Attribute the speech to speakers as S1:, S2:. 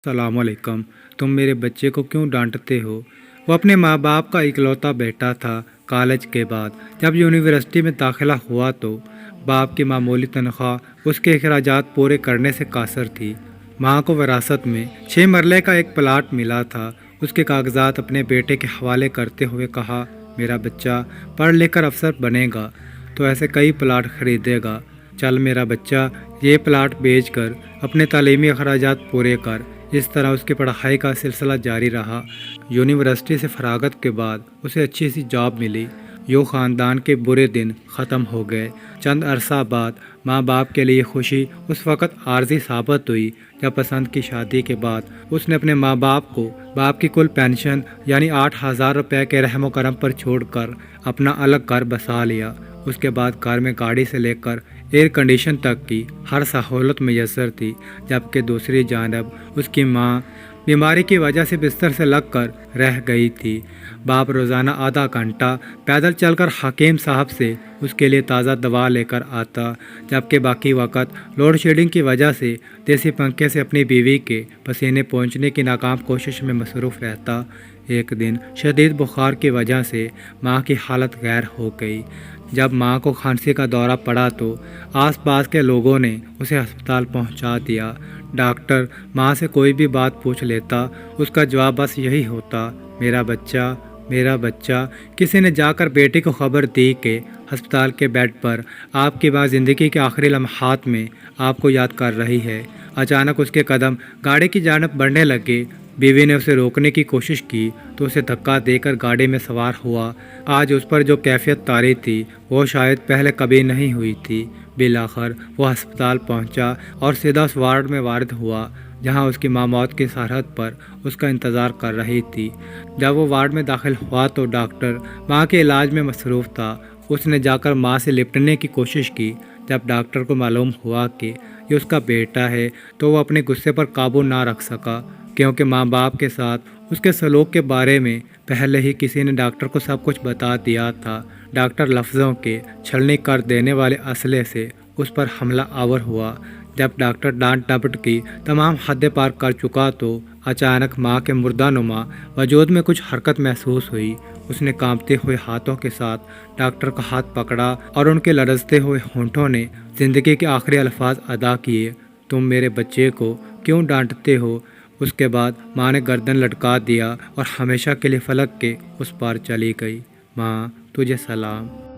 S1: السلام علیکم۔ تم میرے بچے کو کیوں ڈانٹتے ہو؟ وہ اپنے ماں باپ کا اکلوتا بیٹا تھا۔ کالج کے بعد جب یونیورسٹی میں داخلہ ہوا تو باپ کی معمولی تنخواہ اس کے اخراجات پورے کرنے سے قاصر تھی۔ ماں کو وراثت میں 6 مرلے کا ایک پلاٹ ملا تھا۔ اس کے کاغذات اپنے بیٹے کے حوالے کرتے ہوئے کہا، میرا بچہ پڑھ لکھ کر افسر بنے گا تو ایسے کئی پلاٹ خریدے گا۔ چل میرا بچہ، یہ پلاٹ بیچ کر اپنے تعلیمی اخراجات پورے کر۔ اس طرح اس کی پڑھائی کا سلسلہ جاری رہا۔ یونیورسٹی سے فراغت کے بعد اسے اچھی سی جاب ملی۔ یوں خاندان کے برے دن ختم ہو گئے۔ چند عرصہ بعد ماں باپ کے لیے خوشی اس وقت عارضی ثابت ہوئی جب پسند کی شادی کے بعد اس نے اپنے ماں باپ کو باپ کی کل پینشن یعنی 8,000 روپے کے رحم و کرم پر چھوڑ کر اپنا الگ گھر بسا لیا۔ اس کے بعد گھر میں گاڑی سے لے کر ایئر کنڈیشن تک کی ہر سہولت میسر تھی، جبکہ دوسری جانب اس کی ماں بیماری کی وجہ سے بستر سے لگ کر رہ گئی تھی۔ باپ روزانہ آدھا گھنٹہ پیدل چل کر حکیم صاحب سے اس کے لیے تازہ دوا لے کر آتا، جبکہ باقی وقت لوڈ شیڈنگ کی وجہ سے دیسی پنکھے سے اپنی بیوی کے پسینے پہنچنے کی ناکام کوشش میں مصروف رہتا۔ ایک دن شدید بخار کی وجہ سے ماں کی حالت غیر ہو گئی۔ جب ماں کو کھانسی کا دورہ پڑا تو آس پاس کے لوگوں نے اسے ہسپتال پہنچا دیا۔ ڈاکٹر ماں سے کوئی بھی بات پوچھ لیتا، اس کا جواب بس یہی ہوتا، میرا بچہ، میرا بچہ۔ کسی نے جا کر بیٹی کو خبر دی کہ ہسپتال کے بیڈ پر آپ کی ماں زندگی کے آخری لمحات میں آپ کو یاد کر رہی ہے۔ اچانک اس کے قدم گاڑی کی جانب بڑھنے لگے۔ بیوی نے اسے روکنے کی کوشش کی تو اسے دھکا دے کر گاڑی میں سوار ہوا۔ آج اس پر جو کیفیت طاری تھی وہ شاید پہلے کبھی نہیں ہوئی تھی۔ بالآخر وہ ہسپتال پہنچا اور سیدھا اس وارڈ میں وارد ہوا جہاں اس کی ماں موت کی سرحد پر اس کا انتظار کر رہی تھی۔ جب وہ وارڈ میں داخل ہوا تو ڈاکٹر ماں کے علاج میں مصروف تھا۔ اس نے جا کر ماں سے لپٹنے کی کوشش کی۔ جب ڈاکٹر کو معلوم ہوا کہ یہ اس کا بیٹا ہے تو وہ اپنے غصے پر قابو نہ رکھ سکا، کیونکہ ماں باپ کے ساتھ اس کے سلوک کے بارے میں پہلے ہی کسی نے ڈاکٹر کو سب کچھ بتا دیا تھا۔ ڈاکٹر لفظوں کے چھلنی کر دینے والے اسلحے سے اس پر حملہ آور ہوا۔ جب ڈاکٹر ڈانٹ ڈپٹ کی تمام حدیں پار کر چکا تو اچانک ماں کے مردہ نما وجود میں کچھ حرکت محسوس ہوئی۔ اس نے کانپتے ہوئے ہاتھوں کے ساتھ ڈاکٹر کا ہاتھ پکڑا اور ان کے لرزتے ہوئے ہونٹوں نے زندگی کے آخری الفاظ ادا کیے، تم میرے بچے کو کیوں ڈانٹتے ہو؟ اس کے بعد ماں نے گردن لٹکا دیا اور ہمیشہ کے لیے فلک کے اس پار چلی گئی۔ ماں تجھے سلام۔